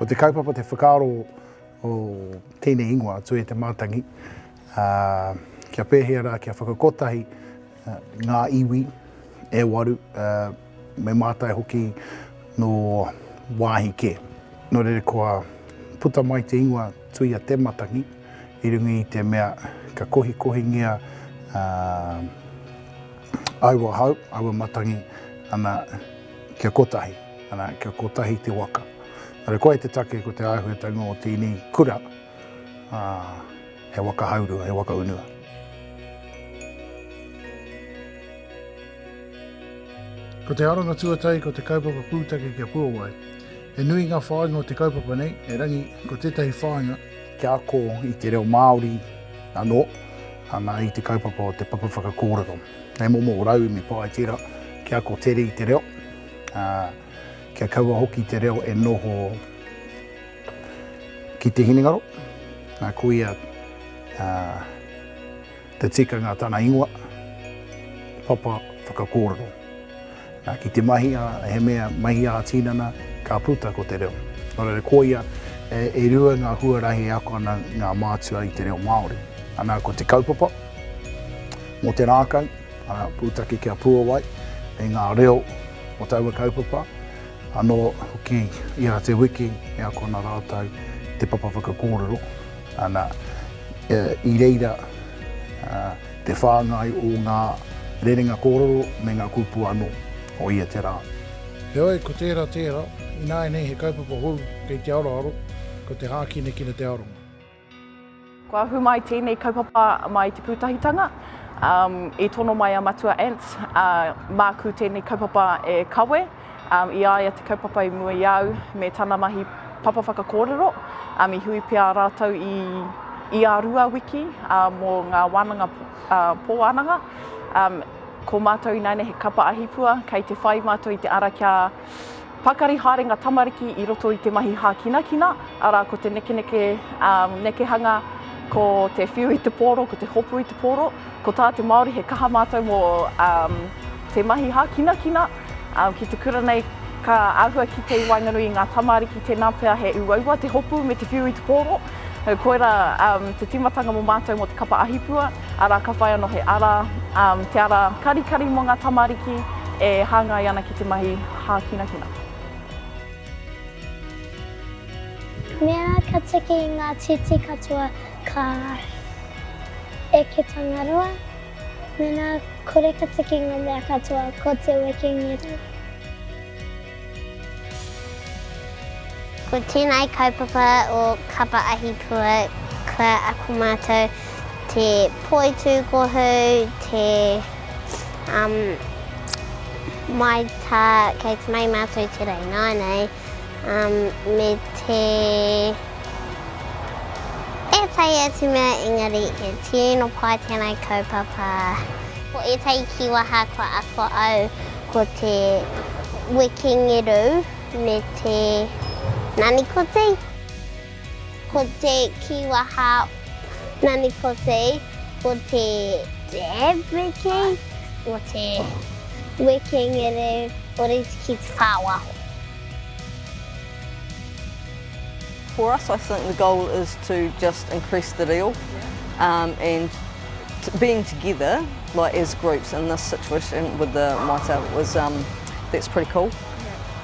Ko te kaupapa te whakaaro o tēnei ingoa, Tuia te Mātangi, kia pēhea rā, kia whakakotahi ngā iwi e waru, me mātai hoki no wāhi ke. Nō reira kua puta mai te ingoa Tuia te Mātangi, i rungi i te mea ka kohi-kohingia aua hau, aua matangi, ana kia kotahi, ana kia kotahi te waka. Nō reira koe te take ko te āhuatanga o tēnei kura, he waka haurua, he waka unua. Ko te aronga tuatai ko te kaupapa pūtake kia puawai. E nui ngā whāinga o te kaupapa nei, e rangi ko tētahi whāinga kia ako i te reo Māori anō, ana i te kaupapa o te papa whakakōrero. Nei momo o rau me pāi tira, kia ako tere i te reo, kia kaua hoki te reo e noho ki te hinengaro, nā kuia te tikanga tāna ingoa, papa whakakōrero. Ki te mahi he mea mahi a tīnana, ka puta ko te reo. Nō reira koia e rua ngā huarahi e ako ana ngā mātua i te reo Māori. Ana ko te kaupapa, mō te rākau, ana pūtake kia puawai, e ngā reo o taua kaupapa, anō hoki i a te wiki e ako ana rātau te papa whakakōrero. Ana i reira te whāngai o ngā rerenga kōrero me ngā kupu anō o ia te rā. He oi, ko tērā, i nāi nei he kaupapa hou kei te aroaro, ko te hākine kina te aronga. Kua hu mai tēnei kaupapa mai te pūtahitanga, e tono mai a matua ants, māku tēnei kaupapa e kawe, i aia te kaupapa i mua iau me tāna mahi papa whakakōrero, i hui pia rātou i a rua wiki mō ngā wānanga pōananga. Ko mātou i nāne he kapa ahipua, kei te whai mātou i te ara kia pakari harenga tamariki i roto i te mahi hākinakina, ara ko te nekehanga, ko te whiu i te pōro, ko te hopu i te pōro, ko tā te Māori he kaha mātou mō te mahi hākinakina, ki te kura nei ka āhua ki te wainganui i ngā tamariki tēnā pēr he uaua, te hopu me te whiu i te pōro. Koera te timatanga mō mātou mō te kapa ahipua, ara ka whai anō he ara, te ara karikari mō ngā tamariki e hāngai ana ki te mahi hākinakina. Mea ka tiki i ngā titi katoa ka eketangarua, mena kore ka tiki i ngā mea katoa ko te wekingiru. Ko tēnei kaupapa o kapa ahipua, kua aku mātou te poitu kohu, te mai tā, kei te mai mātou te rei nānei, me te e tai atu mea engari e tēno pai tēnei kaupapa. Ko e tai kiwaha kua ako au ko te wekingiru me te nani kote, ko te kiwaha nani kote, ko te dab wiki, o te wekingiru, o te ki te whāwaho. For us, I think the goal is to just increase the reo and being together, like as groups in this situation with the Maita was that's pretty cool,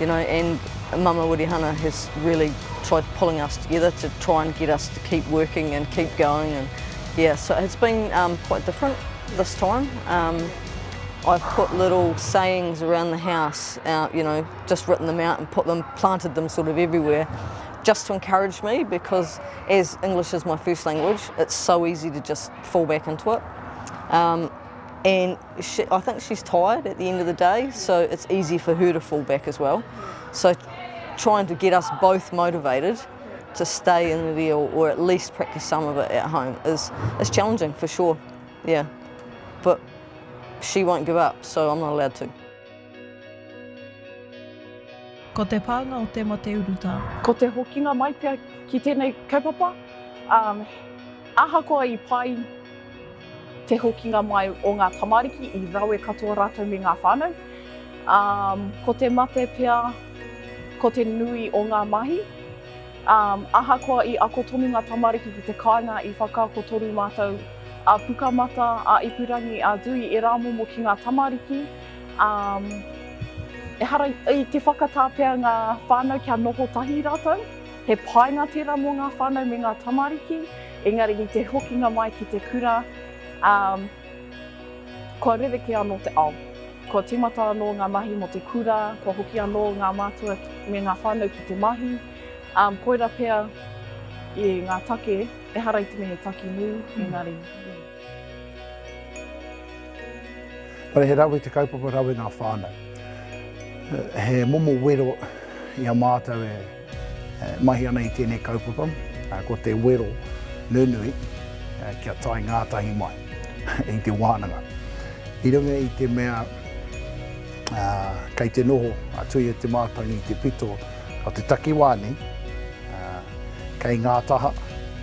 you know. And Mama Wirihana has really tried pulling us together to try and get us to keep working and keep going, and yeah, so it's been quite different this time. I've put little sayings around the house, you know, just written them out and planted them sort of everywhere, just to encourage me, because as English is my first language, it's so easy to just fall back into it. And I think she's tired at the end of the day, so it's easy for her to fall back as well. So trying to get us both motivated to stay in the reo, or at least practice some of it at home, is challenging for sure, yeah. But she won't give up, so I'm not allowed to. Ko te pānga o te mate uruta. Ko te hokinga mai pia ki tēnei kaupapa, ahakoa i pai te hokinga mai o ngā tamariki i rawe katoa rātou me ngā whānau. Ko te mate pia, ko te nui o ngā mahi, Ahakoa I ako tonu ngā tamariki ki te kāinga I whakaako toru mātou a pukamata, a ipurangi, a dui e rā momo ki ngā tamariki. E hara I te whakatā pia ngā whānau kia noho tahi rātou. He painga tērā mō ngā whānau me ngā tamariki. Engari I te hokinga mai ki te kura. Kua rereke anō te ao. Kua timata anō ngā mahi mo te kura. Kua hoki anō ngā mātua me ngā whānau ki te mahi. Koira pia I ngā take, e hara I te me he take nui, engari. Pare he rawe te kaupapa rawe ngā whānau. He momo wero I a mātou mahi ana I tēnei kaupapa. Ko te wero nunui kia tai ngātahi mai I te wānanga. I runga I te mea kei te noho a Tuia te Mātangi I te pito o te takiwāni kei ngā taha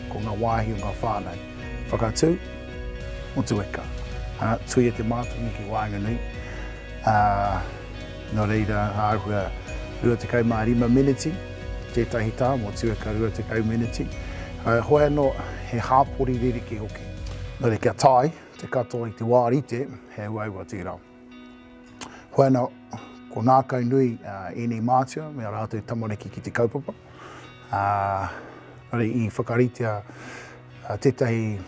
ko ngā wāhi o ngā whānau. Whakatū o tueka. Tuia te Mātangi ki Wānganui. Nō reira āhua 25 miniti, tētahi tā mō tueka 25 miniti. Hoi anō he hāpori ririki hoki. Nō re kia tai, te katoa I te wārite, he uaua tīrau. Hoi anō, ko ngākau nui ēnei mātua, mea rātou tamariki ki te kaupapa. Nō re I whakaritea tētahi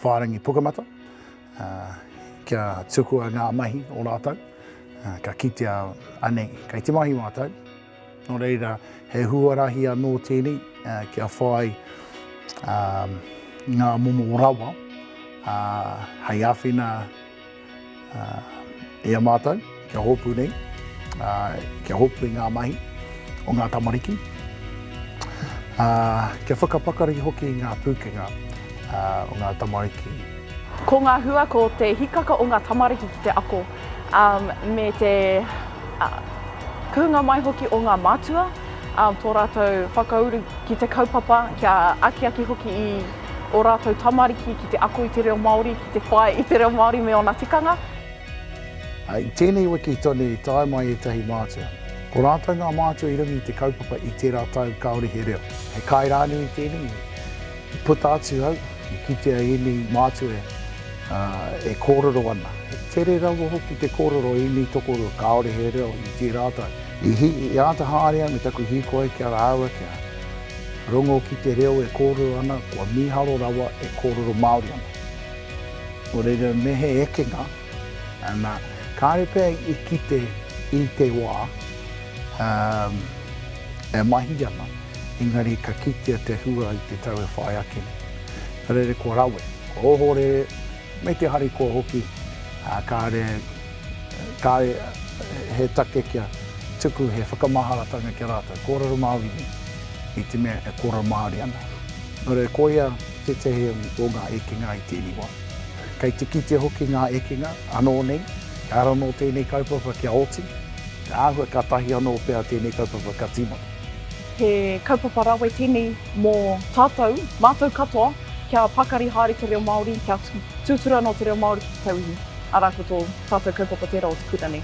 whārangi pukamata, kia tukua ngā mahi o rātou, ka kitea anei kei te mahi mātou. Nō reira, he huarahi anō tēnei, kia whai ngā momo rawa, hei awhina ia mātou, kia hopu nei, kia hopu I ngā mahi o ngā tamariki. Kia whakapakari hoki I ngā pūkenga o ngā tamariki. Ko ngā hua, ko te hikaka o ngā tamariki ki te ako, me te kuhunga mai hoki o ngā mātua, tō rātou whakauru ki te kaupapa, kia aki hoki I o rātou tamariki ki te ako I te reo Māori, ki te whai I te reo Māori me ona tikanga. I tēnei wiki tonu I tae mai e tahi mātua. Ko rātou ngā mātua I rungi I te kaupapa I te rātou kaore he reo. He kai rānu I tēnei, I puta atu au, I kitea ēnei mātua e kōrero ana. He tere rawa hoki te kōrero ēnei tokoro kaore he reo I te rātou. I āta hārea me taku hikoe kia rāua kia rongo ki te reo e kōrero ana, kua miharo rawa e kōrero Māori ana. O reira me he ekenga, kāre pēr I kite I te wā, e mahi ana, engari ka kitea te hua I te tau e whai ake. Reire kua rawe, ko ohore, me te hari kua hoki, kāre he take kia tuku he whakamaharatanga ki rātou, kōrero Māori I te mea e kōrero Māori ana. Nō reire koia te tehe o ngā ekenga I tēnei wā. Kei te kitea hoki ngā ekenga, anō nei, ara no tēnei kaupapa kia oti, āhua ka tahi anō pēr tēnei kaupapa ka tīmata. He kaupapa rawe tēnei mō tātou, mātou katoa, kia pakari haere te reo Māori, kia tūtura no te reo Māori ki te tauhi. Arā ko tō tātou kaupapa tērā o te kura nei.